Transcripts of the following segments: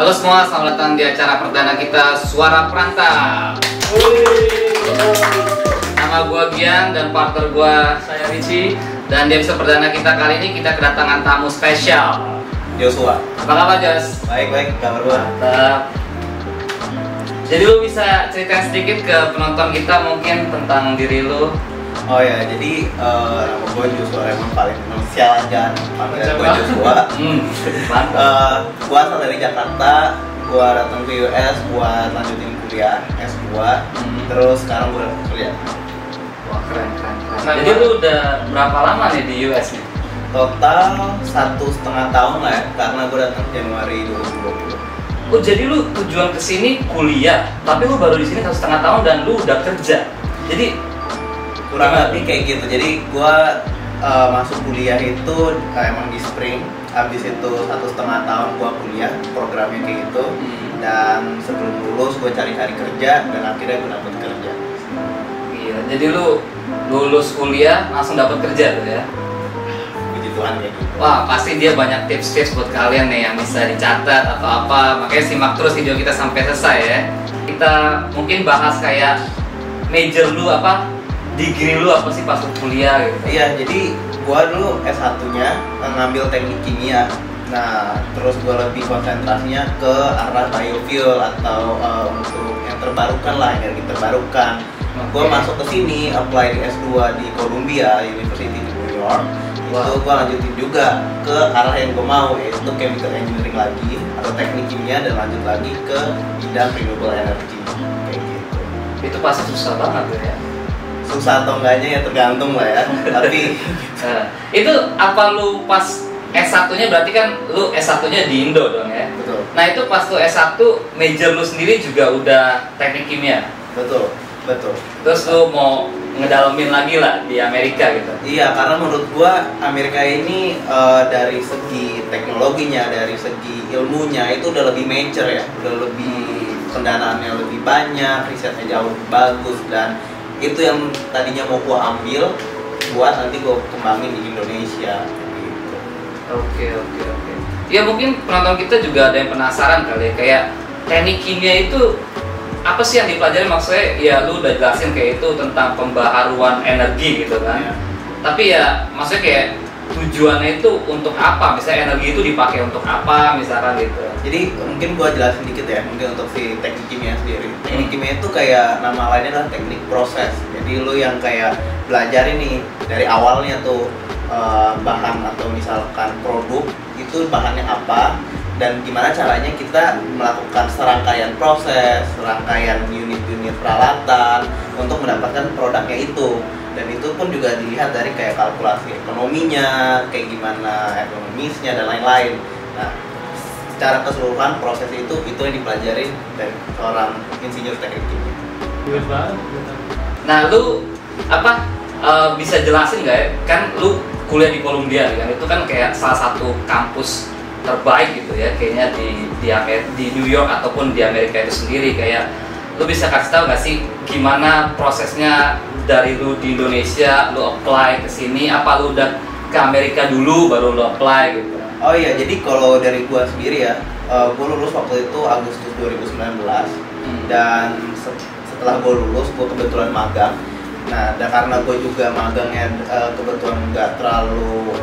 Halo semua, selamat datang di acara perdana kita Suara Perantau. Nama gue Gian dan partner gue saya Ricci. Dan di episode perdana kita kali ini kita kedatangan tamu spesial, Joshua. Apa kabar Jos? Baik, kabar gua. Mantap. Jadi lu bisa cerita sedikit ke penonton kita mungkin tentang diri lu? Oh ya, jadi nama gua Joshua Raymond, paling sial aja panggilan gua Joshua. Mantap. Gua asal dari Jakarta, gua datang ke US buat lanjutin kuliah S2. Terus sekarang gua udah kuliah. Wah keren. Jadi lu udah berapa lama nih di US nih? Total 1,5 tahun lah ya, karena gua datang Januari 2020. Oh jadi lu tujuan kesini kuliah, tapi lu baru di sini 1,5 tahun dan lu udah kerja. Jadi Kurang lebih kayak gitu. Jadi gua masuk kuliah itu emang di spring. Habis itu 1,5 tahun gua kuliah, programnya kayak gitu. Dan sebelum lulus gua cari-cari kerja dan akhirnya gua dapet kerja. iya, jadi lu lulus kuliah langsung dapat kerja tuh ya? Puji Tuhan kayak gitu. Wah pasti dia banyak tips-tips buat kalian nih yang bisa dicatat atau apa. Makanya simak terus video kita sampai selesai ya. Kita mungkin bahas kayak major lu apa, degree lu apa sih pas lu kuliah gitu. Iya, jadi gua dulu S1-nya ngambil teknik kimia. Nah, terus gua lebih konsentrasinya ke arah biofuel atau untuk yang terbarukan lah, energi terbarukan. Gua masuk ke sini, apply di S2 di Columbia University di New York. Itu gua lanjutin juga ke arah yang gua mau, yaitu chemical engineering lagi atau teknik kimia, dan lanjut lagi ke bidang renewable energy kayak gitu. Itu pasti susah banget ya. Susah atau enggaknya ya tergantung lah ya. Tapi itu apa lu pas S1-nya berarti kan lu S1-nya di Indo dong ya? betul. Nah itu pas lu S1 major lu sendiri juga udah teknik kimia? Betul. Terus lu mau ngedalamin lagi lah di Amerika gitu? Iya, karena menurut gua Amerika ini dari segi teknologinya, dari segi ilmunya itu udah lebih mature ya, udah lebih pendanaannya lebih banyak, risetnya jauh lebih bagus, dan itu yang tadinya mau gua ambil buat nanti gua kembangin di Indonesia gitu. Oke. Ya mungkin penonton kita juga ada yang penasaran kali ya, kayak teknik kimia itu apa sih yang dipelajari, maksudnya ya lu udah jelasin kayak itu tentang pembaharuan energi gitu kan. Ya. Tapi ya maksudnya kayak tujuannya itu untuk apa, misalnya energi itu dipakai untuk apa misalkan gitu. Jadi mungkin gua jelasin dikit ya, mungkin untuk si teknik kimia sendiri. Teknik kimia itu kayak nama lainnya adalah teknik proses. Jadi lu yang kayak belajar ini dari awalnya tuh bahan atau misalkan produk itu bahannya apa, dan gimana caranya kita melakukan serangkaian proses, serangkaian unit-unit peralatan untuk mendapatkan produknya itu. Dan itu pun juga dilihat dari kayak kalkulasi ekonominya, kayak gimana ekonomisnya dan lain-lain. Nah, secara keseluruhan proses itu yang dipelajari dari seorang insinyur teknik kimia. Nah lu apa bisa jelasin nggak ya, kan lu kuliah di Columbia kan, itu kan kayak salah satu kampus terbaik gitu ya kayaknya di New York ataupun di Amerika itu sendiri. Kayak lu bisa kasih tahu nggak sih gimana prosesnya dari lu di Indonesia lu apply ke sini, apa lu udah ke Amerika dulu baru lu apply gitu? Oh iya, jadi kalau dari gua sendiri ya, gua lulus waktu itu Agustus 2019. Dan setelah gua lulus, gua kebetulan magang. Nah, dan karena gua juga magangnya kebetulan nggak terlalu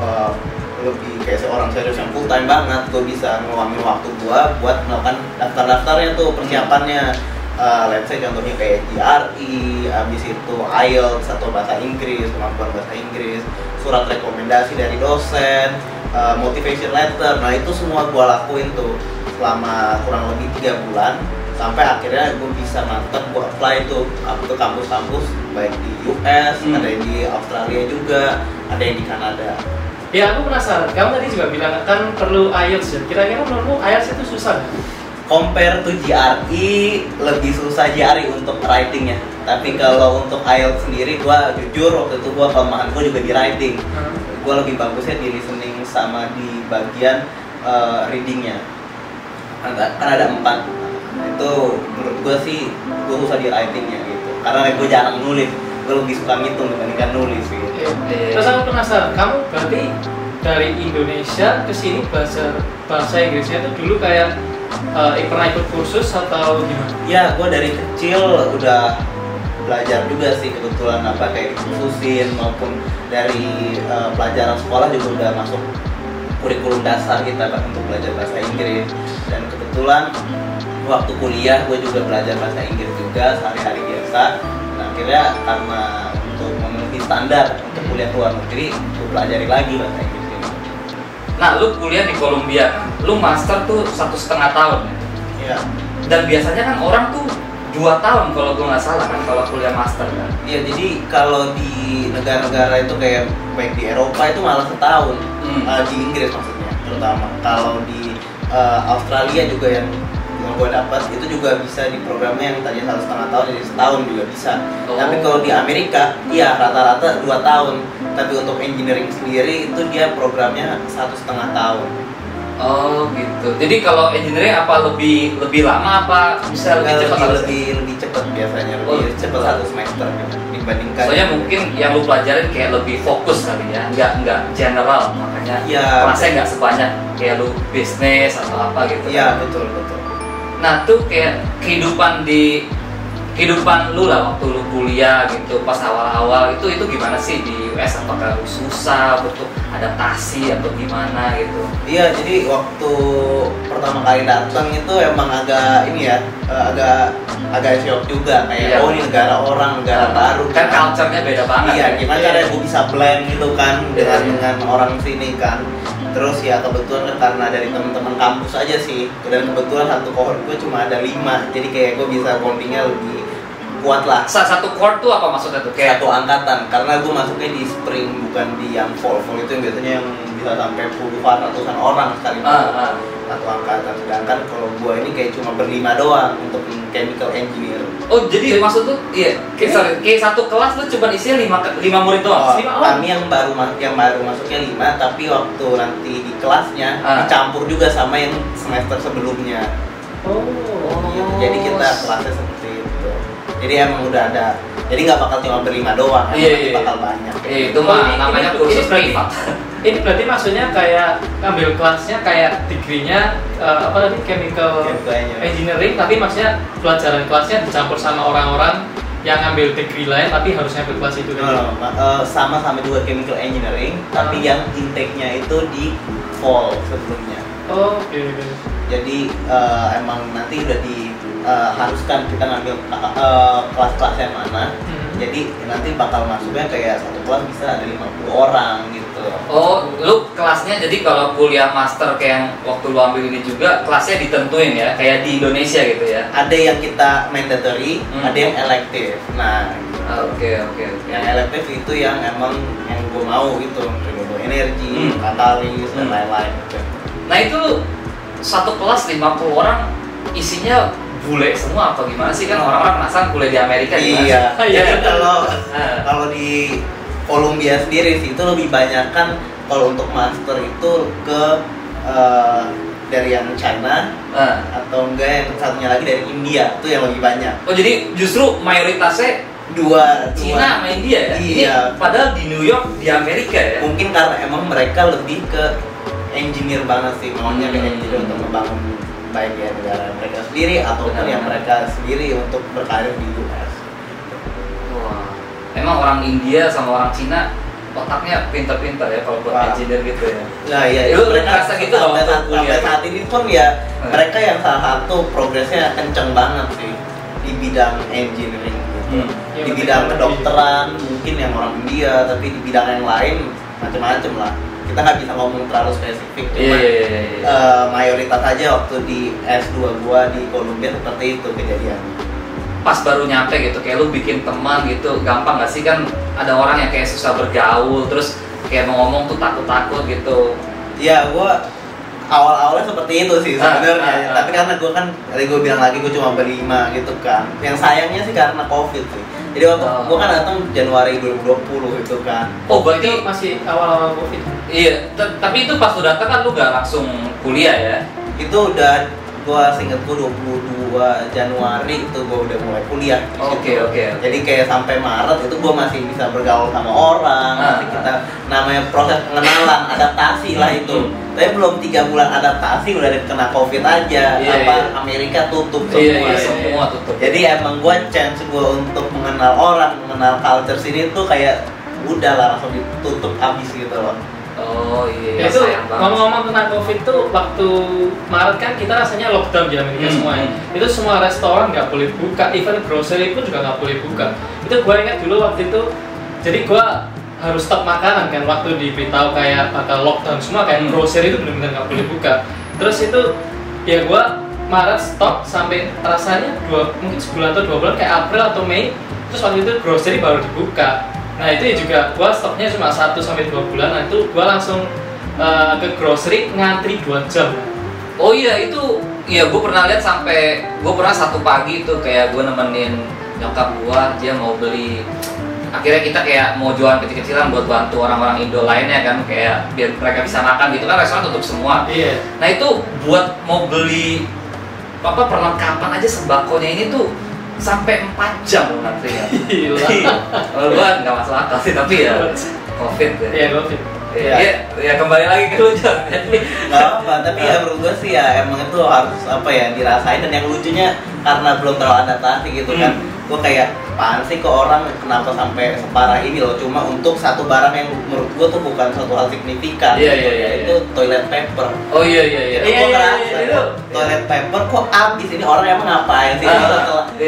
lebih kayak seorang serius yang full time banget, gua bisa ngeluangin waktu gua buat melakukan daftar-daftarnya tuh, persiapannya. Let's say contohnya kayak GRE, habis itu IELTS atau bahasa Inggris, kemampuan bahasa Inggris, surat rekomendasi dari dosen, motivation letter. Nah itu semua gue lakuin tuh selama kurang lebih 3 bulan, sampai akhirnya gue bisa mantep, gue apply tuh ke kampus-kampus baik di US, ada yang di Australia juga, ada yang di Kanada. Ya aku penasaran, kamu tadi juga bilang kan perlu IELTS ya, kira-kira menurutmu IELTS itu susah nggak? Compare to GRE, lebih susah GRE untuk writingnya. Tapi kalau untuk IELTS sendiri, gue jujur waktu itu gue kelemahan gue juga di writing. Gue lebih bagusnya di listening sama di bagian readingnya. Kan ada 4. Itu menurut gue sih gue susah di writingnya gitu. Karena gue jarang nulis, gue lebih suka ngitung dibandingkan nulis gitu. Terus aku penasaran, kamu berarti dari Indonesia ke sini bahasa Inggrisnya itu dulu kayak pernah ikut kursus atau gimana? Ya, gue dari kecil udah belajar juga sih, kebetulan kayak dikhususin maupun dari pelajaran sekolah juga udah masuk kurikulum dasar kita untuk belajar bahasa Inggris. Dan kebetulan waktu kuliah gue juga belajar bahasa Inggris juga sehari-hari biasa. Nah, akhirnya karena untuk memenuhi standar untuk kuliah ke luar negeri, gue pelajari lagi bahasa Inggris ini. Nah, lu kuliah di Columbia, lu master tuh 1,5 tahun ya? Iya. Dan biasanya kan orang tuh 2 tahun kalau gue nggak salah kan kalau kuliah master kan? Iya, jadi kalau di negara-negara itu kayak baik di Eropa itu malah setahun. Di Inggris maksudnya terutama. Kalau di Australia juga yang gue dapat itu juga bisa di programnya yang tadinya 1,5 tahun jadi setahun juga bisa. Tapi kalau di Amerika, iya rata-rata 2 tahun. Tapi untuk engineering sendiri itu dia programnya 1,5 tahun. Oh gitu. Jadi kalau engineering apa lebih lama apa bisa lebih cepat? Lebih cepat biasanya, lebih cepat 1 semester gitu, dibandingkan. Soalnya mungkin yang lu pelajarin kayak lebih fokus kali ya, nggak general, makanya ya, kelasnya nggak sebanyak kayak lu bisnis atau apa gitu. Iya betul. Nah tuh kayak kehidupan lu lah waktu lu kuliah gitu pas awal-awal itu gimana sih di US? Apakah lu susah untuk adaptasi atau gimana gitu? Iya, jadi waktu pertama kali datang itu emang agak ini ya, agak shock juga kayak iya. Oh ini negara baru kan culture-nya beda banget. Iya, ya? gimana caranya gue bisa blend gitu kan dengan orang sini kan. Terus ya kebetulan kan karena dari teman-teman kampus aja sih, dan kebetulan satu cohort gue cuma ada 5, jadi kayak gue bisa bondingnya lebih kuat lah. Satu cohort tuh apa maksudnya tuh? Kayak satu angkatan, karena gue masuknya di spring bukan di yang fall itu yang biasanya yang bisa sampai puluhan ratusan orang sekali satu angkatan. Sedangkan kalau gue ini kayak cuma ber-5 doang untuk chemical engineer. Oh jadi maksud tuh iya kayak satu kelas lu cuma isinya 5 murid doang? Kami yang baru masuknya 5, tapi waktu nanti di kelasnya dicampur juga sama yang semester sebelumnya. Gitu. Jadi kita kelasnya seperti itu. Jadi emang udah ada, jadi nggak bakal cuma ber-5 doang, bakal banyak. Itu mah namanya kursus privat. Ini berarti maksudnya kayak ngambil kelasnya kayak degree-nya apa tadi chemical engineering, tapi maksudnya pelajaran kelasnya dicampur sama orang-orang yang ngambil degree lain tapi harus ngambil kelas itu kan? Sama-sama juga chemical engineering, tapi yang intake-nya itu di fall sebelumnya. Oke. Jadi emang nanti udah haruskan kita ngambil kelas-kelas yang mana. Jadi nanti bakal masuknya kayak satu kelas bisa ada 50 orang gitu. Oh, lu kelasnya jadi kalau kuliah master kayak yang waktu lu ambil ini juga kelasnya ditentuin ya, kayak di Indonesia gitu ya? Ada yang kita mandatory, ada yang elective. Nah, Oke. Yang elective itu yang emang yang gue mau gitu, renewable energy, katalis dan lain-lain. Gitu. Nah itu satu kelas 50 orang isinya bule semua apa gimana sih, kan orang-orang penasaran kuliah di Amerika gimana? Iya. Jadi kalau di Columbia sendiri sih itu lebih banyak kan kalau untuk master itu ke dari yang China atau enggak yang satunya lagi dari India, itu yang lebih banyak. Oh jadi justru mayoritasnya dua Cina sama India ya? Iya. Ini padahal di New York di Amerika ya? Mungkin karena emang mereka lebih ke engineer banget sih, maunya ke engineer untuk membangun baik ya negara mereka sendiri ataupun yang mereka sendiri untuk berkarir di US. Wah, emang orang India sama orang Cina otaknya pintar-pintar ya kalau buat engineer gitu ya. Nah iya, itu mereka rasa gitu loh sampai saat ini pun ya mereka yang salah satu progresnya kenceng banget sih di bidang engineering gitu. Di bidang kedokteran mungkin yang orang India, tapi di bidang yang lain macam-macam lah. Kita nggak bisa ngomong terlalu spesifik, cuma mayoritas aja waktu di S2 gua di Columbia seperti itu kejadiannya. Pas baru nyampe gitu, kayak lu bikin teman gitu, gampang gak sih? Kan ada orang yang kayak susah bergaul, terus kayak mau ngomong tuh takut-takut gitu. Iya, gua awal-awalnya seperti itu sih sebenarnya. Tapi karena gua kan, tadi gua bilang lagi gua cuma ber-5 gitu kan. Yang sayangnya sih karena COVID sih. Jadi waktu gua kan datang Januari 2020 gitu kan. Oh berarti masih awal-awal COVID. Iya, tapi itu pas lu datang kan lu gak langsung kuliah ya? Itu udah seinget gue 22 Januari itu gue udah mulai kuliah. Oke. Jadi kayak sampai Maret itu gue masih bisa bergaul sama orang, masih kita namanya proses pengenalan, adaptasi lah itu. Tapi belum 3 bulan adaptasi udah kena COVID aja. Amerika tutup semua. Semua tutup. Jadi emang gue chance gue untuk mengenal orang, mengenal culture sini tuh kayak udah lah langsung ditutup habis gitu loh. Oh iya. Itu ngomong-ngomong tentang COVID tuh waktu Maret kan kita rasanya lockdown di Amerika semuanya. Itu semua restoran nggak boleh buka, even grocery pun juga nggak boleh buka. Itu gue ingat dulu waktu itu, jadi gue harus stop makanan kan waktu diberitahu kayak bakal lockdown semua, kayak grocery itu benar-benar nggak boleh buka. Terus itu ya gue Maret stop sampai rasanya mungkin sebulan atau 2 bulan kayak April atau Mei. Terus waktu itu grocery baru dibuka. Nah itu juga gua stopnya cuma 1 sampai 2 bulan. Nah itu gua langsung ke grocery ngantri 2 jam. Oh iya itu, iya gua pernah lihat sampai gua pernah satu pagi itu kayak gua nemenin nyokap gua, dia mau beli. Akhirnya kita kayak mau jualan kecil-kecilan buat bantu orang-orang Indo lainnya kan, kayak biar mereka bisa makan gitu kan, restoran tutup semua. Iya. Nah itu buat mau beli perlengkapan aja sembakonya ini tuh sampai 4 jam loh nantinya. Gila. Gua nggak masuk akal sih, tapi ya COVID ya. Iya COVID. Ya kembali lagi ke lu John. Nggak apa, tapi ya menurut gue sih ya emang itu harus dirasain. Dan yang lucunya karena belum terlalu adaptasi gitu kan, gue kayak apaan sih kok orang kenapa sampai separah ini loh, cuma untuk satu barang yang menurut gue tuh bukan suatu hal signifikan. Iya. Itu toilet paper. Oh iya. Gue ngerasa itu toilet paper kok habis, ini orang emang ngapain sih?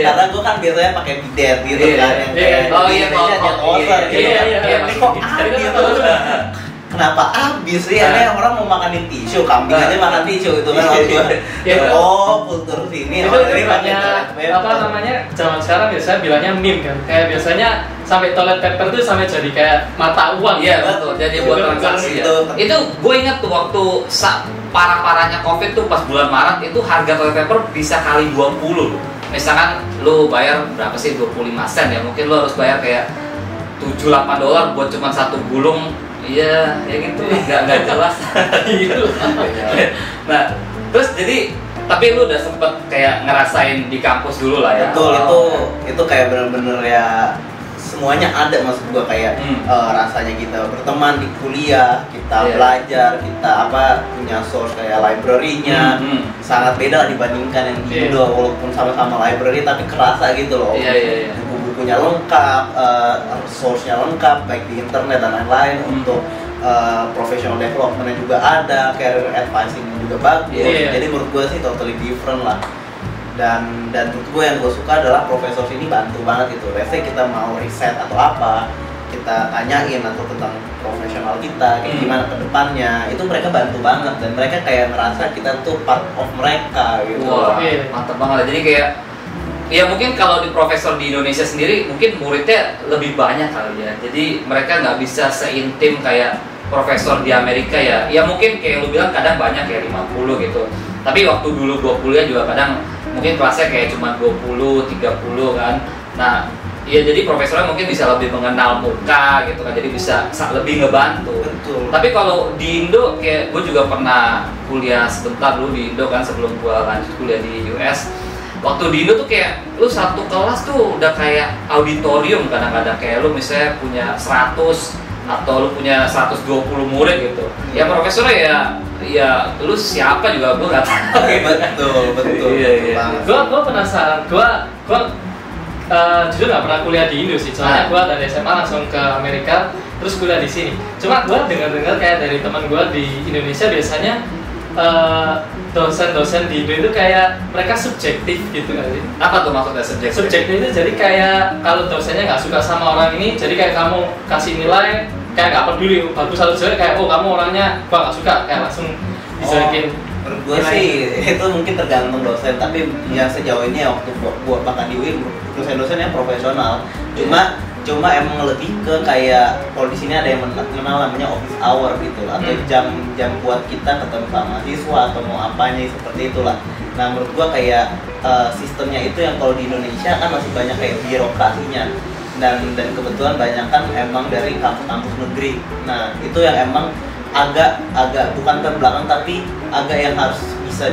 Karena gue kan biasanya pakai bidet gitu kan, yang kayak ini kok habis. Kenapa habis sih? Ini orang mau makanin tisu, kambing aja makan tisu itu kan waktu. Kultur sini. Itu banyak apa namanya? Zaman sekarang biasanya bilangnya meme kan. Kayak biasanya sampai toilet paper tuh sampai jadi kayak mata uang. Iya betul. Jadi buat transaksi. Itu gue ingat tuh waktu parah-parahnya COVID tuh pas bulan Maret itu harga toilet paper bisa kali 20 loh. Misalkan lu bayar berapa sih, 25 sen ya, mungkin lu harus bayar kayak $7-8 buat cuma satu gulung. Iya, ya gitu, nggak jelas. Nah, terus jadi, tapi lu udah sempet kayak ngerasain di kampus dulu lah ya? Betul, itu kayak bener-bener ya semuanya ada, maksud gua kayak rasanya kita berteman di kuliah, kita belajar, kita punya source kayak library-nya sangat beda dibandingkan yang di Indo, walaupun sama-sama library tapi kerasa gitu loh. Iya. Buku-bukunya lengkap, source-nya lengkap baik di internet dan lain-lain. Untuk professional development juga ada, career advising juga bagus. Jadi menurut gue sih totally different lah. Dan menurut gue yang gue suka adalah profesor sini bantu banget gitu. Let's say kita mau riset atau apa, kita tanyain atau tentang profesional kita kayak gimana ke depannya, itu mereka bantu banget dan mereka kayak ngerasa kita tuh part of mereka gitu. Wah, mantap banget. Jadi kayak ya mungkin kalau di profesor di Indonesia sendiri mungkin muridnya lebih banyak kali ya. Jadi mereka nggak bisa seintim kayak profesor di Amerika ya. Ya mungkin kayak lu bilang kadang banyak ya 50 gitu. Tapi waktu dulu 20 ya juga kadang mungkin kelasnya kayak cuma 20, 30 kan. Nah, ya jadi profesornya mungkin bisa lebih mengenal muka gitu kan. Jadi bisa lebih ngebantu. Betul. Tapi kalau di Indo kayak gue juga pernah kuliah sebentar dulu di Indo kan sebelum gue lanjut kuliah di US. Waktu di Indo tuh kayak lu satu kelas tuh udah kayak auditorium kadang-kadang, kayak lu misalnya punya 100 atau lu punya 120 murid gitu. Ya profesornya ya lu siapa juga gue nggak tahu. Betul. Iya. Gue penasaran. Gue jujur nggak pernah kuliah di Indo sih. Soalnya gue dari SMA langsung ke Amerika, terus kuliah di sini. Cuma gue dengar kayak dari teman gue di Indonesia biasanya dosen-dosen di Indo itu kayak mereka subjektif gitu nggak sih? Apa tuh maksudnya subjektif? Subjektif itu jadi kayak kalau dosennya nggak suka sama orang ini, jadi kayak kamu kasih nilai kayak nggak peduli bagus atau jelek, kayak kamu orangnya gua nggak suka, kayak langsung dijelekin. Menurut gue sih itu mungkin tergantung dosen, tapi ya sejauh ini ya waktu gua bahkan di UI dosen-dosennya profesional. Cuma emang lebih ke kayak kalau di sini ada yang mengenal namanya office hour gitu atau jam buat kita ketemu sama siswa atau mau apanya seperti itulah. Nah menurut gua kayak sistemnya itu yang kalau di Indonesia kan masih banyak kayak birokrasinya dan kebetulan banyak kan emang dari kampus-kampus negeri. Nah itu yang emang agak bukan terbelakang tapi agak yang harus bisa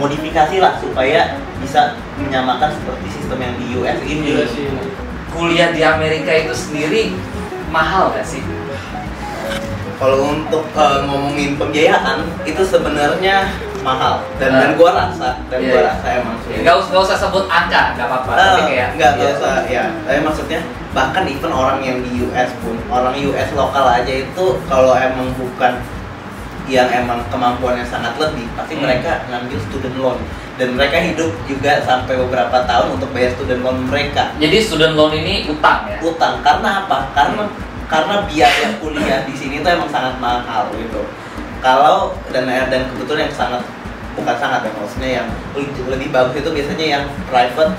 modifikasi lah supaya bisa menyamakan seperti sistem yang di US ini. Iya sih. Kuliah di Amerika itu sendiri mahal nggak sih? Kalau untuk ngomongin pembiayaan itu sebenarnya mahal dan gua rasa emang sih. Nggak usah sebut angka, nggak apa-apa. Tapi kayak nggak usah ya. Tapi maksudnya bahkan even orang yang di US pun, orang US lokal aja itu kalau emang bukan yang emang kemampuannya sangat lebih, pasti mereka ngambil student loan dan mereka hidup juga sampai beberapa tahun untuk bayar student loan mereka. Jadi student loan ini utang ya? Utang karena apa? Karena biaya kuliah di sini tuh emang sangat mahal gitu. Kalau dan kebetulan yang bukan sangat ya, maksudnya yang lebih bagus itu biasanya yang private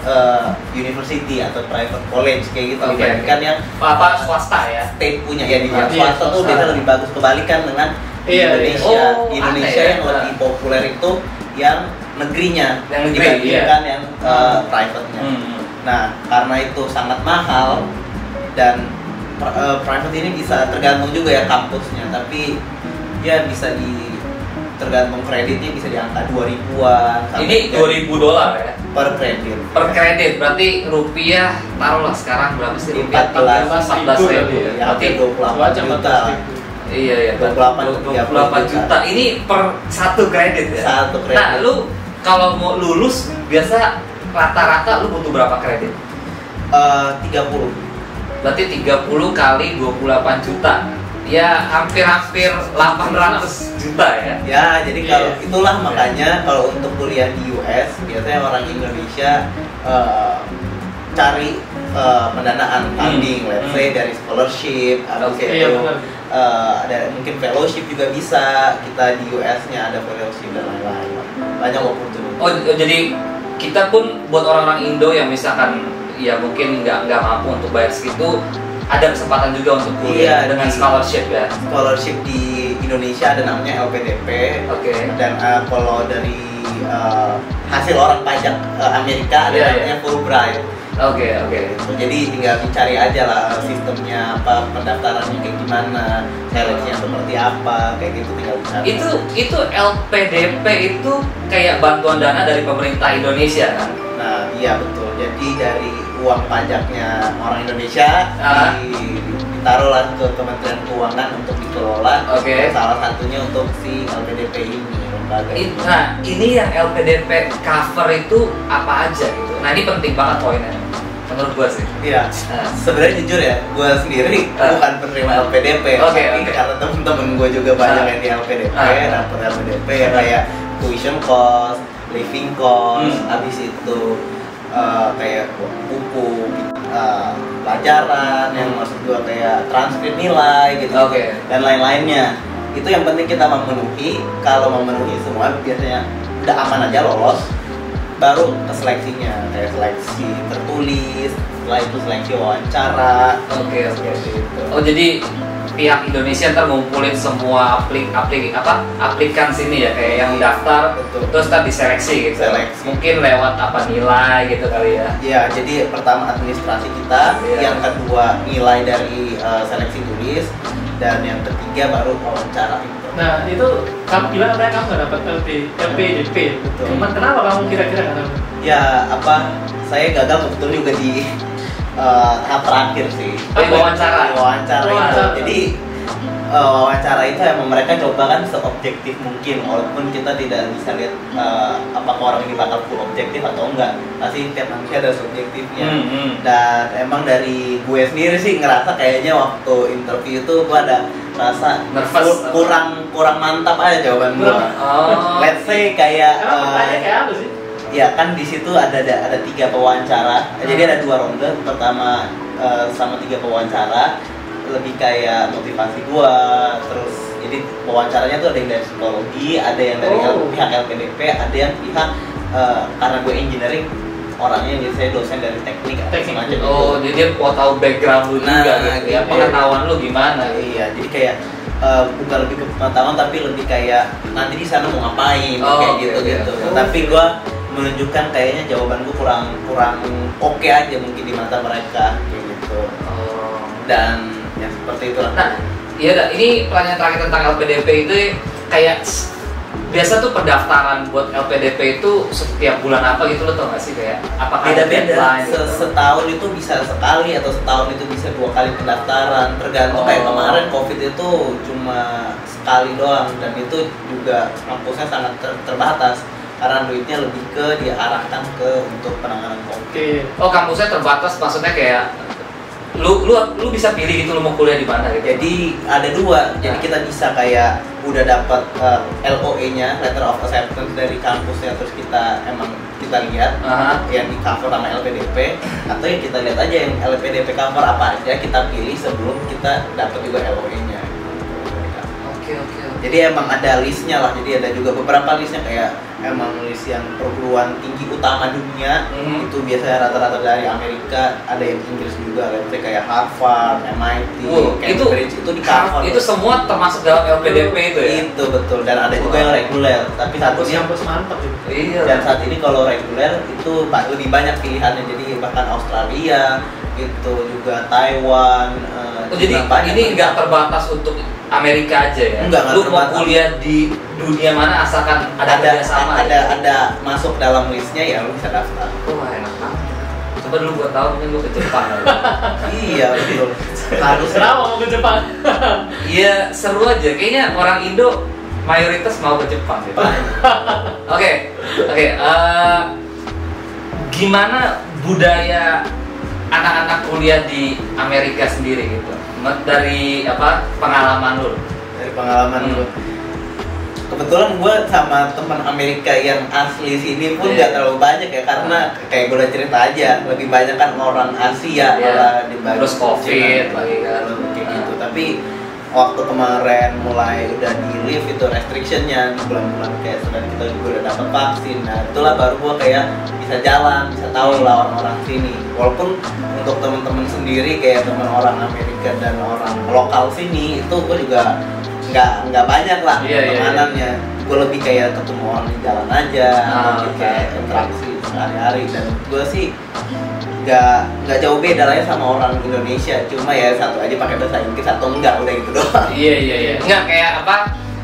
university atau private college kayak gitu dibandingkan yang apa swasta ya? State punya ya, di swasta tuh biasanya lebih bagus, kebalikan dengan Indonesia. Di Indonesia yang lebih populer itu yang negerinya dibandingkan yang private-nya. Nah, karena itu sangat mahal dan private ini bisa tergantung juga ya kampusnya, tapi ya bisa tergantung kreditnya bisa di angka 2000-an. Ini $2,000 ya? Per kredit. Per kredit, berarti rupiah taruhlah sekarang berapa sih? Rupiah 14.000 ya, berarti 28 juta. Iya, 28 juta. Ini per satu kredit ya? Satu kredit. Nah, lu kalau mau lulus biasa rata-rata lu butuh berapa kredit? 30. Berarti 30 kali 28 juta. Ya hampir 800 juta ya. Ya, jadi kalau itulah makanya kalau untuk kuliah di US biasanya orang Indonesia cari pendanaan funding, let's say dari scholarship, ada mungkin fellowship juga bisa. Kita di US-nya ada fellowship dan lain-lain. Banyak opportunity. Oh, jadi kita pun buat orang-orang Indo yang misalkan ya mungkin nggak mampu untuk bayar segitu, ada kesempatan juga untuk kuliah dengan scholarship ya. Scholarship di Indonesia ada namanya LPDP. Dan kalau dari hasil orang pajak Amerika ada namanya Fulbright. Jadi tinggal dicari aja lah sistemnya apa, pendaftarannya kayak gimana, seleksinya seperti apa, kayak gitu tinggal dicari. Itu LPDP itu kayak bantuan dana dari pemerintah Indonesia kan? Nah, iya betul. Jadi dari uang pajaknya orang Indonesia ditaruhlah ke Kementerian Keuangan untuk dikelola. Salah satunya untuk si LPDP ini, lembaga ini. Nah, ini yang LPDP cover itu apa aja gitu. Nah, ini penting banget poinnya menurut gua sih. Iya. Sebenarnya jujur ya, gua sendiri bukan penerima LPDP. Tapi karena temen-temen gua juga banyak yang di LPDP, dapet LPDP ya kayak tuition cost, living cost, habis itu kayak buku pelajaran yang maksud gua kayak transkrip nilai gitu, dan lain-lainnya. Itu yang penting kita memenuhi. Kalau memenuhi semua biasanya udah aman aja lolos, baru ke seleksinya kayak seleksi tertulis, setelah itu seleksi wawancara. Oh, jadi pihak Indonesia ntar ngumpulin semua aplikan sini ya, kayak yang daftar, terus ntar diseleksi gitu. Mungkin lewat apa nilai gitu kali ya. Iya, jadi pertama administrasi kita, yang kedua nilai dari seleksi tulis, dan yang ketiga baru wawancara itu. Nah, itu kamu bilang katanya kamu nggak dapat LPDP. Cuman kenapa kamu kira-kira nggak dapat? Ya saya gagal betul juga di tahap terakhir sih. Wawancara itu. Jadi wawancara itu emang mereka coba kan seobjektif mungkin, walaupun kita tidak bisa lihat apakah orang ini bakal full objektif atau enggak. Pasti tiap manusia ada subjektifnya. Dan emang dari gue sendiri sih ngerasa kayaknya waktu interview itu gue ada rasa kurang mantap aja jawaban gue. Let's say kayak apa sih? Ya kan di situ ada 3 pewawancara. Jadi ada 2 ronde. Pertama sama 3 pewawancara, lebih kayak motivasi gua. Terus jadi pewawancaranya tuh ada yang dari psikologi, ada yang dari pihak LPDP, ada yang pihak karena gue engineering, orangnya biasanya dosen dari teknik semacam itu. Jadi dia mau tahu background lu juga gitu ya, pengetahuan lu gimana. Iya, jadi kayak bukan lebih ke pengetahuan tapi lebih kayak nanti di sana mau ngapain kayak gitu. Tapi gua menunjukkan kayaknya jawaban gue kurang oke aja mungkin di mata mereka kayak gitu. Dan ya seperti itu lah. Nah, iya dah. Ini pertanyaan terakhir tentang LPDP itu kayak biasa tuh pendaftaran buat LPDP itu setiap bulan apa gitu, lo tau gak sih kayak apakah ada beda-beda, deadline gitu? setahun itu bisa sekali atau setahun itu bisa 2 kali pendaftaran, tergantung. Kayak kemarin COVID itu cuma sekali doang, dan itu juga kampusnya sangat terbatas karena duitnya lebih ke diarahkan ke untuk penanganan COVID. Oh, kampusnya terbatas, maksudnya kayak lu bisa pilih gitu lu mau kuliah di mana gitu. Jadi ada 2, jadi kita bisa kayak udah dapat LOE-nya, letter of acceptance dari kampusnya, terus kita lihat yang di cover sama LPDP, atau yang kita lihat aja yang LPDP cover apa aja, kita pilih sebelum kita dapat juga LOE-nya. Oke. Jadi emang ada listnya lah, jadi ada juga beberapa listnya, kayak emang list yang perguruan tinggi utama dunia, itu biasanya rata-rata dari Amerika, ada yang Inggris juga, kayak Harvard, MIT, Cambridge, itu di cover. Itu semua termasuk dalam LPDP itu ya? Itu betul, dan ada juga yang reguler, tapi saat ini kampus mantap itu. Iya. Dan saat ini kalau reguler itu lebih banyak pilihannya, jadi bahkan Australia, itu juga Taiwan. Jadi ini nggak terbatas untuk Amerika aja ya? Enggak, lu mau kuliah di dunia mana asalkan ada kerjasama? Ada masuk dalam listnya ya lu bisa daftar. Wah, enak banget. Coba dulu gua tahu mungkin gua ke Jepang. Iya betul. Harus. Kenapa mau ke Jepang? Iya, seru aja. Kayaknya orang Indo mayoritas mau ke Jepang gitu. Oke. Gimana budaya anak-anak kuliah di Amerika sendiri gitu? Dari pengalaman lu? Dari pengalaman lu. Kebetulan gue sama teman Amerika yang asli sini pun nggak terlalu banyak ya, karena kayak gue udah cerita aja, lebih banyak kan orang Asia malah dibanding. Terus COVID lagi kan kayak gitu. Tapi waktu kemarin mulai udah di lift itu restrictionnya di bulan-bulan kayak sedang kita juga udah dapat vaksin, nah itulah baru gue kayak bisa jalan, bisa tahu lah orang-orang sini. Walaupun untuk teman-teman sendiri kayak teman orang Amerika dan orang lokal sini itu gue juga nggak banyak lah pertemanannya. Gue lebih kayak ketemu orang di jalan aja, kayak interaksi sehari-hari, dan gue sih nggak jauh beda lah ya sama orang Indonesia, cuma ya satu aja pakai bahasa Inggris atau enggak, udah gitu doang. Iya. Enggak kayak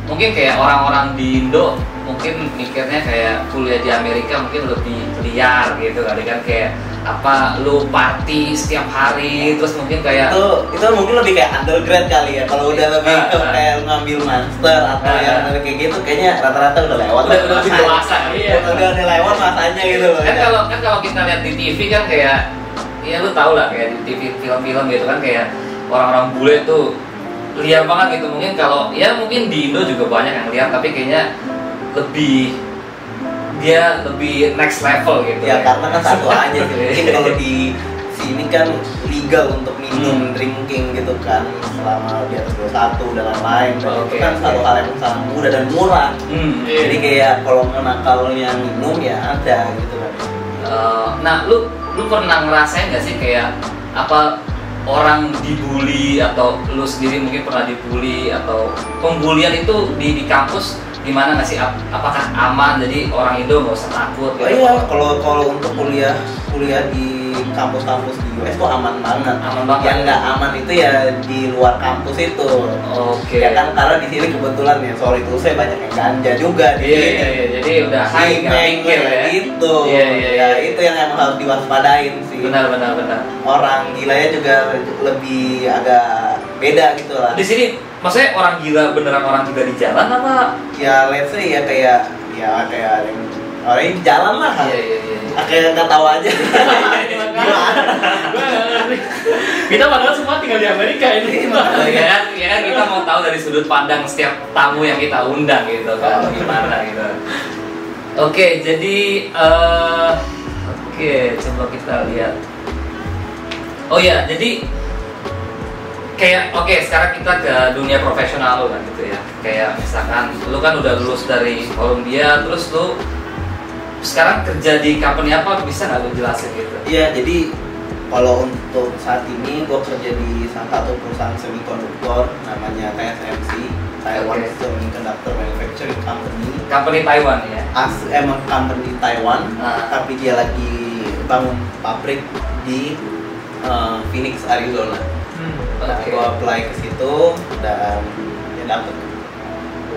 mungkin kayak orang-orang di Indo mungkin mikirnya kayak kuliah di Amerika mungkin lebih liar gitu kali kan, kayak lu party setiap hari, terus mungkin kayak itu mungkin lebih kayak undergrad kali ya. Kalau udah lebih kayak ngambil master atau yang kayak gitu, kayaknya rata-rata udah lewat. Udah lebih dewasa. Iya. Udah lewat masanya gitu. Kan kalau kita lihat di TV kan kayak, ya lu tau lah kayak di TV film-film gitu kan, kayak orang-orang bule tuh liar banget gitu. Mungkin kalau mungkin di Indo juga banyak yang liar, tapi kayaknya dia lebih next level gitu ya. Karena kan satu aja sih, mungkin kalau di sini kan legal untuk minum drinking gitu kan selama di atas 21 dan lain-lain, dan itu kan satu hal yang sangat mudah dan murah. Jadi kayak kalau nakalnya minum ya ada gitu kan. Nah lu pernah ngerasain nggak sih kayak orang dibully, atau lu sendiri mungkin pernah dibully, atau pembulian itu di kampus gimana nggak sih? Apakah aman, jadi orang Indo nggak usah takut gitu? Iya, kalau untuk kuliah di kampus-kampus di US tuh aman banget. Yang nggak aman itu ya di luar kampus itu. Oke. Ya kan karena di sini kebetulan ya, sorry tuh saya banyak yang ganja juga di sini. Iya. Jadi udah high nggak pikir ya. Gitu. Iya. Itu yang emang harus diwaspadain sih. Benar. Orang gilanya juga lebih agak beda gitu lah. Di sini maksudnya orang gila beneran orang gila di jalan apa? Ya let's say ya kayak orang di jalan lah. Iya. Kayak nggak tahu aja. Kita padahal semua tinggal di Amerika ini. Ya kan kita mau tahu dari sudut pandang setiap tamu yang kita undang gitu kan, gimana gitu. Oke, jadi coba kita lihat. Oh ya, jadi kayak sekarang kita ke dunia profesional lo kan gitu ya. Kayak misalkan lu kan udah lulus dari Columbia, terus lu sekarang kerja di company apa, bisa nggak lu jelasin gitu? Iya, jadi kalau untuk saat ini gue kerja di salah satu perusahaan semikonduktor namanya TSMC, Taiwan Semiconductor Manufacturing Company Taiwan ya? Emang company Taiwan, tapi dia lagi bangun pabrik di Phoenix, Arizona. Nah, gue apply ke situ dan ya dapet.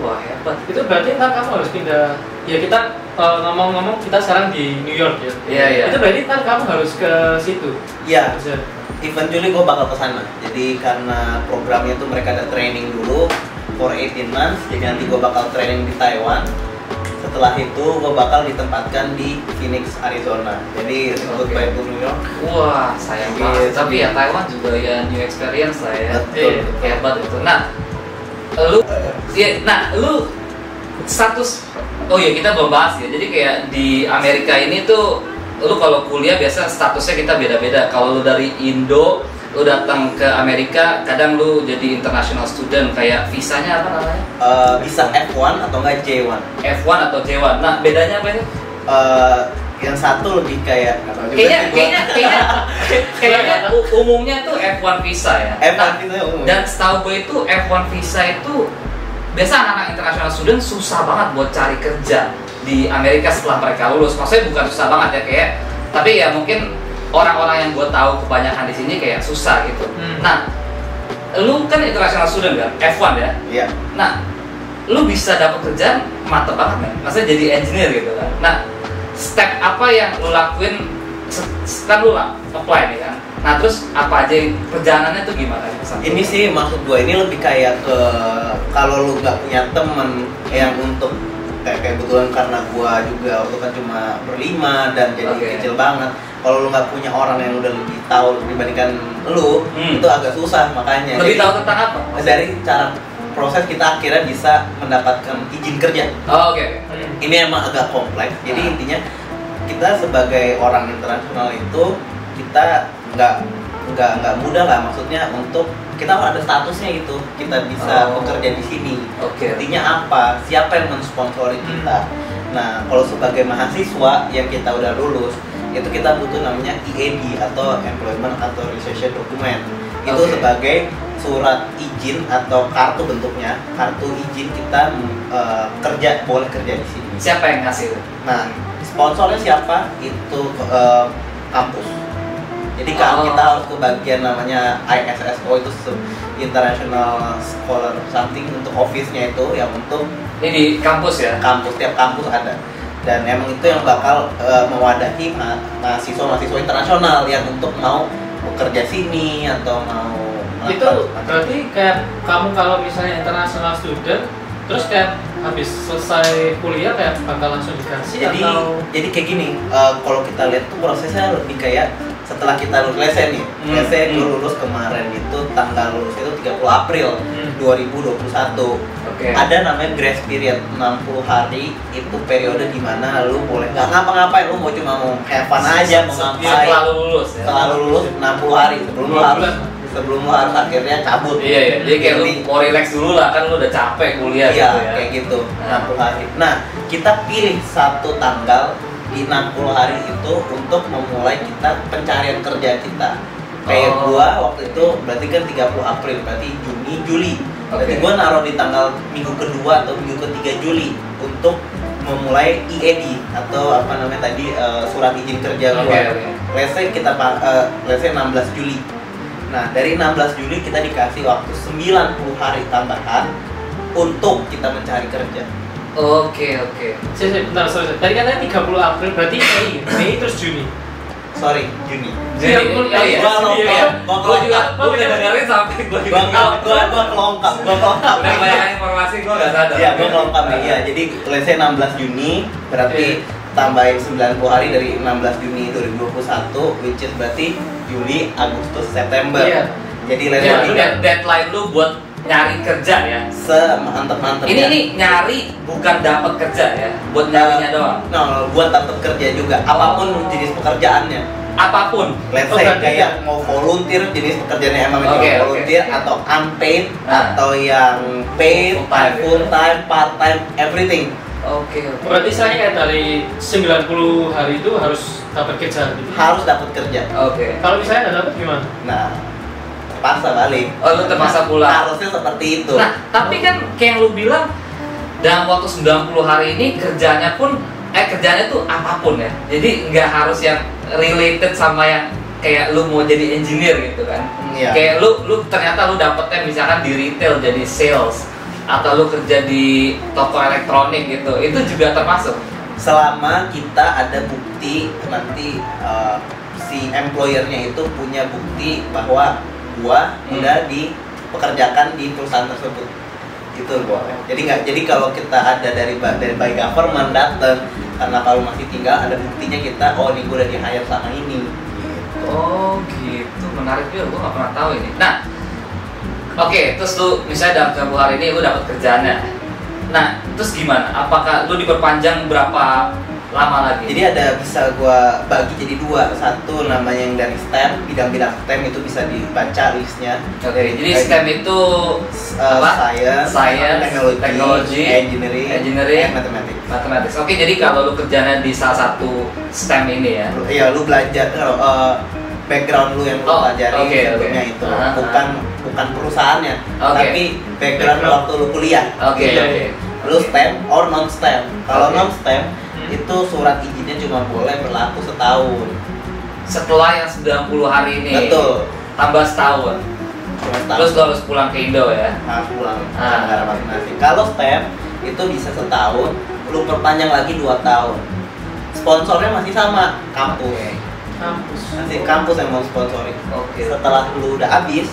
Wah, hebat. Itu berarti ntar kamu harus pindah. Ya kita ngomong-ngomong kita sekarang di New York ya. Iya, iya. Itu berarti ntar kamu harus ke situ. Iya. Bisa. Eventually gue bakal ke sana. Jadi karena programnya tuh mereka ada training dulu for 18 months. Jadi nanti gue bakal training di Taiwan. Setelah itu gue bakal ditempatkan di Phoenix, Arizona. Jadi goodbye to New York. Wah, sayang banget. Tapi ya Taiwan juga ya new experience lah ya. Betul. Hebat itu. Nah, lu status, oh iya kita belum bahas ya. Jadi kayak di Amerika ini tuh lu kalau kuliah biasa statusnya kita beda-beda. Kalau lu dari Indo, lu datang ke Amerika, kadang lu jadi international student, kayak visanya apa namanya? Bisa F1 atau enggak J1. F1 atau J1. Nah, bedanya apa itu? Yang satu lebih kayak kayaknya umumnya tuh F1 visa ya. F1 visa umum. Dan setahu gue itu F1 visa itu biasa anak-anak international student susah banget buat cari kerja di Amerika setelah mereka lulus. Maksudnya bukan susah banget ya kayak, tapi ya mungkin orang-orang yang gue tahu kebanyakan di sini kayak susah gitu. Nah, lu kan international student kan, F1 ya? Iya. Nah, lu bisa dapat kerjaan mantep banget kan? Maksudnya jadi engineer gitu kan. Nah, step apa yang lu lakuin? Kan lu apply nih kan. Nah, terus apa aja yang perjalanannya tuh gimana? Ini sih maksud gue ini lebih kayak ke kalau lu nggak punya temen yang untuk kayak kebetulan karena gue juga waktu kan cuma berlima dan jadi kecil banget. Kalau lu nggak punya orang yang udah lebih tahu dibandingkan lu, itu agak susah makanya. Lebih jadi, tahu tentang apa? Dari cara proses kita akhirnya bisa mendapatkan izin kerja. Oh, oke. Ini emang agak kompleks. Jadi intinya kita sebagai orang internasional itu kita nggak mudah lah, maksudnya untuk kita ada statusnya gitu, kita bisa bekerja di sini. Artinya apa? Siapa yang mensponsori kita? Nah, kalau sebagai mahasiswa yang kita udah lulus, itu kita butuh namanya EAD atau Employment Authorization Document. Itu sebagai surat izin atau kartu bentuknya, kartu izin kita kerja, boleh kerja di sini. Siapa yang ngasih itu? Nah, sponsornya siapa? Itu kampus. Jadi kalau kita harus ke bagian namanya ISSO, itu International Scholar something, untuk office-nya itu yang untuk ini di kampus ya? Kampus, tiap kampus ada. Dan emang itu yang bakal mewadahi mahasiswa-mahasiswa internasional yang untuk mau bekerja sini atau mau itu berarti kayak kamu kalau misalnya international student terus kayak habis selesai kuliah kayak bakal langsung dikasih jadi kayak gini, kalau kita lihat tuh prosesnya lebih kayak setelah kita lulus lesnya nih, lesnya gue lulus kemarin itu tanggal lulus itu 30 April 2021. Ada namanya grace period 60 hari, itu periode dimana lu boleh nggak ngapa-ngapain, lu mau cuma mau have fun aja, mau ngapain. Selalu lulus 60 hari sebelum lu harus akhirnya cabut. Iya. Jadi kayak lu mau relax dulu lah, kan lu udah capek kuliah gitu ya. Iya, kayak gitu. 60 hari. Nah, kita pilih satu tanggal di 60 hari itu untuk memulai kita pencarian kerja kita. Kayak gua waktu itu berarti kan 30 April, berarti Juli. Berarti gua naruh di tanggal minggu kedua atau minggu ketiga Juli untuk memulai EAD atau apa namanya tadi, surat izin kerja gua. Let's say 16 Juli. Nah, dari 16 Juli kita dikasih waktu 90 hari tambahan untuk kita mencari kerja. Oke. Bentar, sorry. Tadi katanya 30 April, berarti Mei terus Juni. Sorry, Juni. Gue udah dengerin sampai gue kelongkap. Udah banyak informasi gue nggak sadar. Iya, gue kelongkap nih. Iya, jadi let's say 16 Juni berarti tambahin 90 hari dari 16 Juni 2021, which is berarti Juli, Agustus, September. Jadi deadline lu buat nyari kerja ya. Semantep-mantep. Ini nyari bukan dapat kerja ya, buat nyarinya doang. No, buat dapat kerja juga. Apapun jenis pekerjaannya. Apapun. Let's say kayak mau volunteer, jenis pekerjaannya emang volunteer atau unpaid atau yang paid, full time, part time, everything. Oke. Berarti saya kayak dari 90 hari itu harus dapat kerja gitu. Harus dapat kerja. Kalau misalnya nggak dapat gimana? Nah, terpaksa balik. Lu terpaksa pulang. Harusnya seperti itu. Nah, tapi kan kayak yang lu bilang dalam waktu 90 hari ini kerjanya tuh apapun ya. Jadi nggak harus yang related sama yang kayak lu mau jadi engineer gitu kan. Kayak lu ternyata lu dapetnya misalkan di retail jadi sales atau lu kerja di toko elektronik gitu, itu juga termasuk? Selama kita ada bukti nanti si employer-nya itu punya bukti bahwa gua udah dipekerjakan di perusahaan tersebut, itu boleh. Jadi kalau kita ada dari by government datang, karena kalau masih tinggal ada buktinya kita, oh ini gua udah di-hire sama ini. Oh gitu, menarik juga, gue gak pernah tahu ini. Nah, oke, terus lu misalnya dalam 30 hari ini lu dapat kerjaannya. Nah, terus gimana? Apakah lu diperpanjang berapa lama lagi? Jadi bisa gua bagi jadi dua. Satu namanya yang dari STEM, bidang-bidang STEM itu bisa dibaca listnya. Oke, jadi STEM itu apa? Science, teknologi, engineering, mathematics. Oke, jadi kalau lu kerjanya di salah satu STEM ini ya? Iya, lu belajar background lu yang lu pelajari tentunya itu, bukan perusahaannya, tapi background waktu lu kuliah. Lu STEM or non STEM. Kalau non STEM itu surat izinnya cuma boleh berlaku setahun. Setelah yang 90 hari ini. Betul. Tambah setahun. Terus lu harus pulang ke Indo ya? Harus pulang ke negara masing-masing. Kalau STEM itu bisa setahun, lu perpanjang lagi 2 tahun. Sponsornya masih sama, kampus. Nanti kampus yang mau sponsorin. Setelah lu udah habis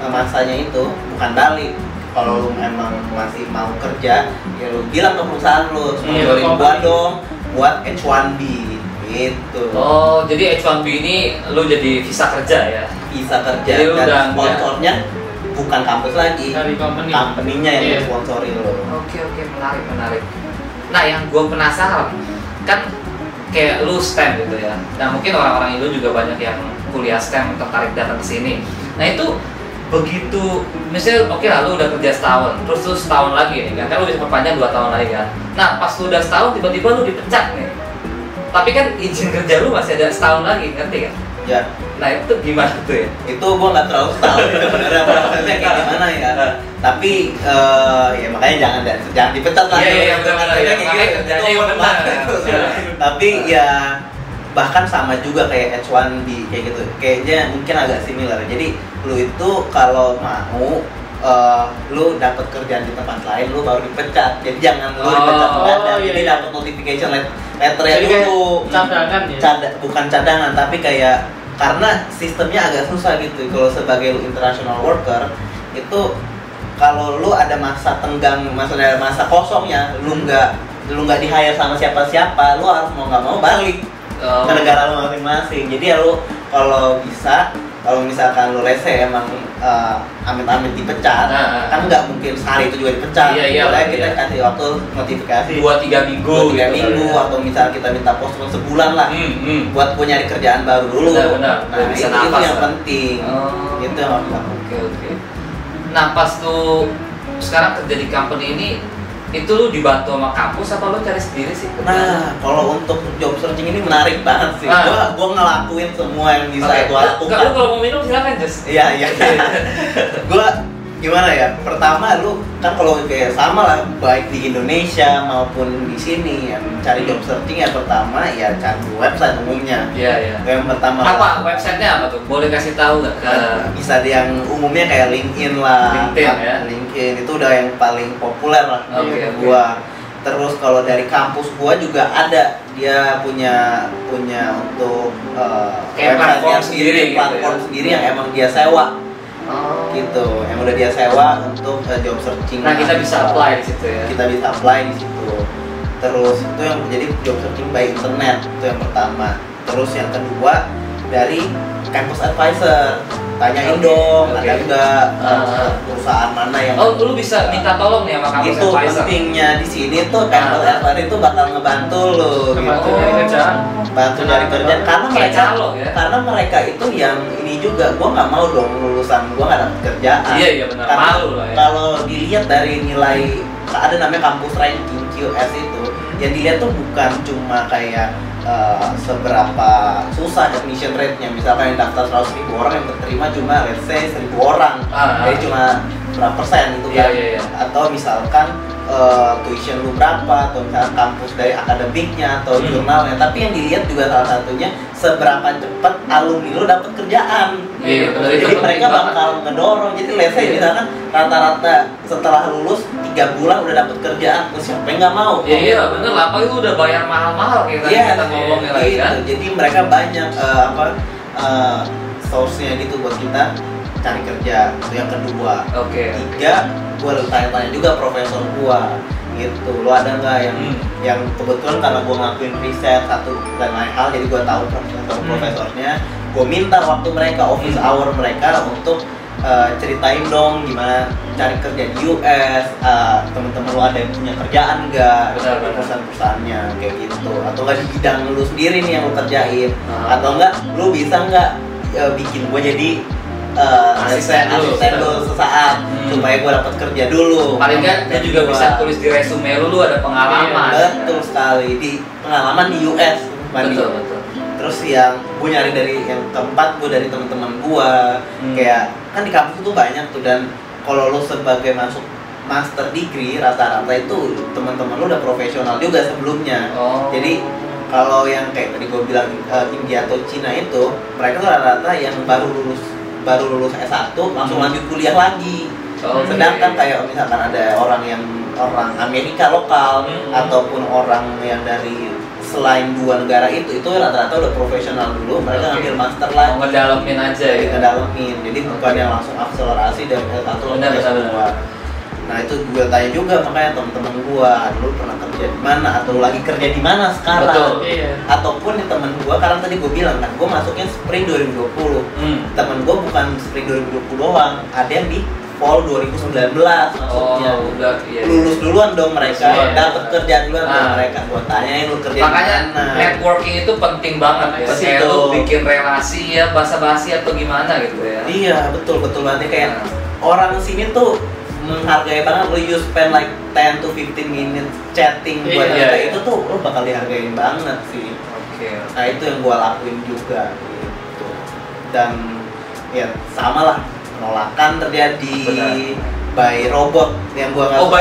masanya itu, bukan balik. Kalau lu emang masih mau kerja, ya lu bilang ke perusahaan lu, sponsorin gua dong buat H1B gitu. Oh, jadi H1B ini lu jadi visa kerja ya? Visa kerja, dan sponsornya bukan kampus lagi, dari company-nya yang sponsorin lu. Oke, menarik. Nah, yang gua penasaran kan kayak lu STEM gitu ya. Nah, mungkin orang-orang Indo juga banyak yang kuliah STEM tertarik datang ke sini. Nah, itu begitu misalnya lah lu udah kerja setahun, terus setahun lagi nih kan lu bisa perpanjang 2 tahun lagi kan. Nah, pas lu udah setahun tiba-tiba lu dipecat nih. Tapi kan izin kerja lu masih ada setahun lagi, ngerti kan? Ya. Nah, itu gimana tuh ya? Itu gua nggak terlalu tahu sebenarnya prosesnya kayak gimana ya. Tapi ya makanya jangan dipecat lah. Iya, makanya kerjanya yang benar. Tapi ya bahkan sama juga kayak H1B kayak gitu. Kayaknya mungkin agak similar. Jadi lu itu kalau mau lu dapat kerjaan di tempat lain, lu baru dipecat. Jadi jangan lu dipecat mendadak. Jadi dapat notification letternya dulu. Cadangan ya? Bukan cadangan, tapi kayak karena sistemnya agak susah gitu. Kalau sebagai lu international worker itu kalau lu ada masa tenggang, masa kosongnya, lu nggak di-hire sama siapa-siapa, lu harus mau nggak mau balik ke negara lu masing-masing. Jadi ya lu kalau misalkan lu rese emang amit-amit dipecat, kan nggak mungkin sehari itu juga dipecat. Kita kasih waktu notifikasi 2-3 minggu atau misal kita minta postpone sebulan lah buat gue nyari kerjaan baru dulu. Benar. Nah, itu yang penting. Itu yang harus dilakukan. Oke. Nah, pas tuh sekarang kerja di company ini, itu lu dibantu sama kampus atau lu cari sendiri sih? Nah, kalau untuk job searching ini menarik banget sih. Gua ngelakuin semua yang bisa gua lakukan. Kalau mau minum silakan, Jess. Iya. Gua gimana ya? Pertama lu kan kalau kayak sama lah, baik di Indonesia maupun di sini yang cari job searching ya pertama ya cari website umumnya. Iya. Yang pertama apa websitenya apa tuh? Boleh kasih tahu nggak? Bisa yang umumnya kayak LinkedIn lah. LinkedIn itu udah yang paling populer lah. Gua terus kalau dari kampus gua juga ada, dia punya untuk platform sendiri yang emang dia sewa. Gitu, yang udah dia sewa untuk job searching. Nah, kita bisa apply di situ ya. Kita bisa apply di situ. Terus itu yang menjadi job searching by internet, itu yang pertama. Terus yang kedua dari campus advisor. Tanyain dong, ada nggak perusahaan mana yang lu bisa minta tolong nih sama kampus itu advisor. Itu pentingnya di sini tuh campus advisor itu bakal ngebantu lo gitu. Bantu dari kerjaan karena mereka itu yang ini juga, gua nggak mau dong lulusan gua nggak dapet kerjaan. Iya benar. Malu lah ya. Kalau dilihat dari nilai, ada namanya kampus ranking QS itu, yang dilihat tuh bukan cuma kayak seberapa susah admission rate-nya. Misalkan yang daftar 100.000 orang, yang terterima cuma let's say 1.000 orang, jadi cuma berapa persen itu kan. Atau misalkan tuition lu berapa, atau misalkan kampus dari akademiknya atau jurnalnya. Tapi yang dilihat juga salah satunya seberapa cepat alumni lu dapat kerjaan. Jadi mereka bakal ngedorong. Jadi let's say misalkan rata-rata setelah lulus 3 bulan udah dapet kerjaan, terus siapa yang nggak mau? Iya bener lah, apalagi udah bayar mahal-mahal kayak tadi kita ngomongnya lagi kan. Jadi mereka banyak source-nya gitu buat kita cari kerja. Itu yang kedua. Tiga, gue tanya-tanya juga profesor gue gitu, lo ada nggak yang kebetulan karena gue ngelakuin riset satu dan lain hal, jadi gue tahu profesornya. Gue minta waktu mereka, office hour mereka untuk ceritain dong gimana cari kerja di US, temen-temen lo ada yang punya kerjaan nggak di perusahaan-perusahaannya kayak gitu, atau nggak di bidang lo sendiri nih yang lo kerjain, atau nggak lo bisa nggak bikin gue jadi asisten lo sesaat supaya gue dapat kerja dulu. Paling nggak dia juga bisa tulis di resume lo ada pengalaman. Betul sekali, di pengalaman di US. Betul. Terus yang gue nyari dari yang keempat, gue dari teman-teman gue kayak kan di kampus itu banyak tuh, dan kalau lo sebagai masuk master degree rata-rata itu teman-teman lo udah profesional juga sebelumnya. Jadi kalau yang kayak tadi gue bilang India atau Cina itu mereka rata-rata yang baru lulus S1 langsung lanjut kuliah lagi. Sedangkan kayak misalkan ada orang Amerika lokal ataupun orang yang dari selain 2 negara itu rata-rata udah profesional dulu, mereka ngambil master lagi. Ngedalamin aja ya. Ngedalamin. Jadi bukan yang langsung akselerasi dari S1 ke S2. Nah, itu gue tanya juga makanya teman-teman gue, lu pernah kerja di mana atau lagi kerja di mana sekarang? Betul, iya. Ataupun di temen gue, karena tadi gue bilang kan, gue masuknya spring 2020. Temen gue bukan spring 2020 doang, ada yang di fall 2019 maksudnya. Lulus duluan dong mereka, dapat kerja duluan dong mereka. Gue tanyain lu kerja di mana. Networking itu penting banget ya. Kayak lu bikin relasi ya, basa-basi atau gimana gitu ya. Iya, betul banget kayak orang sini tuh menghargai banget, lo you spend like 10 to 15 minutes chatting buat itu tuh lo bakal dihargain banget sih. Nah itu yang gue lakuin juga gitu. Dan ya sama lah, penolakan terjadi by robot yang gue nggak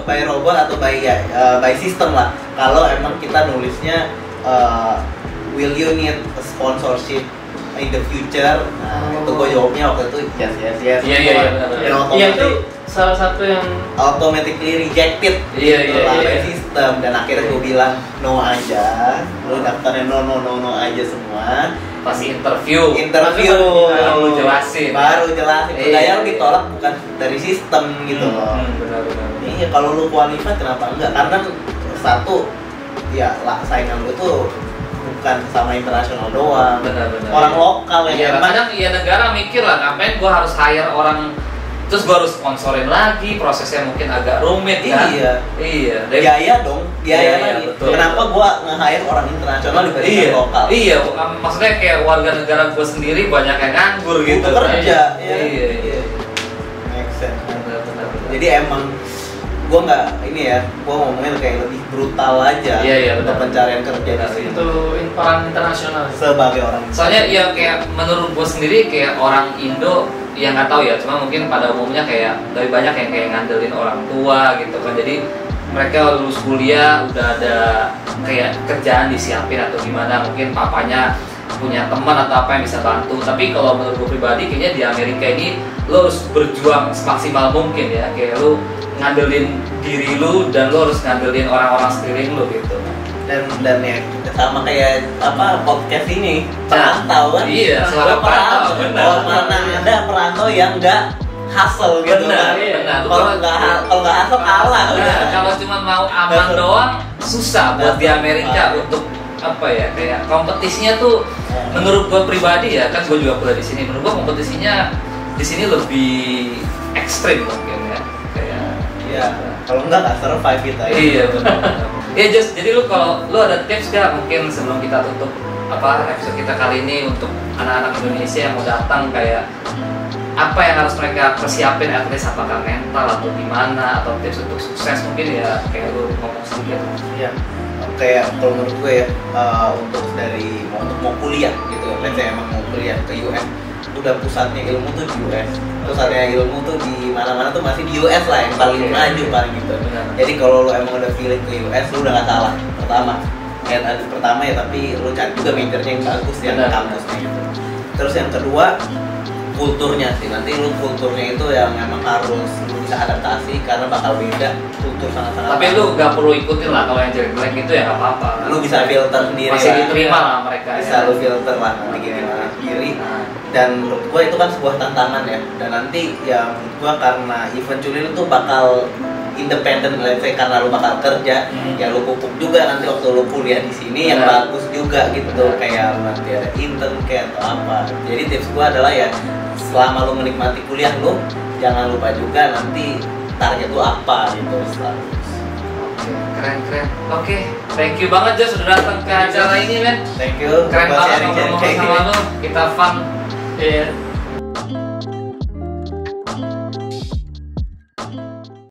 by robot atau by system lah. Kalau emang kita nulisnya will you need a sponsorship in the future, nah itu gue jawabnya waktu itu yes. Iya itu salah satu yang automatically rejected oleh sistem, dan akhirnya gue bilang no aja, lu daftarnya no aja semua. Pasti interview baru jelasin budaya lu ditolak bukan dari sistem gitu loh. Benar. Iya, kalau lu qualified kenapa enggak? Karena satu ya saingan lu tuh bukan sama internasional doang, orang lokal yang kadang negara mikir lah, ngapain gua harus hire orang terus gua harus sponsorin lagi, prosesnya mungkin agak rumit kan. Iya. Biaya lagi. Betul. Kenapa gua nge-hire orang internasional dibanding lokal? Iya, maksudnya kayak warga negara gua sendiri banyak yang nganggur gitu. Kerja. Iya. Make sense. Benar. Jadi emang gua gua ngomongin kayak lebih brutal aja untuk pencarian kerja di sini. Itu orang internasional sebagai orang. Soalnya ya kayak menurut gua sendiri kayak orang Indo yang nggak tahu ya, cuma mungkin pada umumnya kayak lebih banyak yang kayak ngandelin orang tua gitu kan. Jadi mereka lulus kuliah udah ada kayak kerjaan disiapin atau gimana, mungkin papanya punya teman atau apa yang bisa bantu. Tapi kalau menurut gue pribadi kayaknya di Amerika ini lo harus berjuang semaksimal mungkin ya, kayak lo ngandelin diri lo dan lo harus ngandelin orang-orang sekeliling lo gitu. Dan ya sama kayak podcast ini, perantau kan. Iya, suara perantau. Benar. Mana ada perantau yang nggak hustle gitu. Benar. Kalau nggak hustle kalah. Kalau cuma mau aman doang susah buat di Amerika untuk kayak kompetisinya tuh menurut gue pribadi ya, kan gue juga kuliah di sini. Menurut gue kompetisinya di sini lebih ekstrim mungkin ya. Kayak kalau nggak survive kita. Iya benar. Ya jadi kalau lu ada tips gak mungkin sebelum kita tutup episode kita kali ini untuk anak-anak Indonesia yang mau datang, kayak apa yang harus mereka persiapin, at least apakah mental atau gimana, atau tips untuk sukses mungkin ya, kayak lu ngomong sedikit. Iya. Kayak kalau menurut gue ya, untuk mau kuliah gitu, let's say emang mau kuliah ke US, udah pusatnya ilmu tuh di US. Pusatnya ilmu tuh di mana-mana tuh masih di US lah, yang paling maju paling gitu. Jadi kalau lo emang udah feeling ke US, lo udah gak salah. Pertama ya, tapi lo cari juga majornya yang bagus, yang kampusnya gitu. Terus yang kedua, kulturnya sih. Nanti lu kulturnya itu yang memang harus lu bisa adaptasi karena bakal beda kultur sangat-sangat. Tapi lu gak perlu ikutin lah kalau yang jelek-jelek itu ya gak apa-apa. Lu bisa filter sendiri. Masih lah. diterima lah mereka. Bisa lu filter lah nanti gimana sendiri. Dan menurut gua itu kan sebuah tantangan ya. Dan nanti ya menurut gua karena eventually lu tuh bakal independen, let's say karena lu bakal kerja, ya lu pupuk juga nanti waktu lu kuliah di sini yang bagus juga gitu, kayak nanti ada intern kayak atau apa. Jadi tips gua adalah ya selama lu menikmati kuliah lu, jangan lupa juga nanti target lu apa gitu selalu. Keren. Oke, thank you banget Jos sudah datang ke acara ini men. Thank you. Keren banget sharing ngobrol sama lu, kita fun.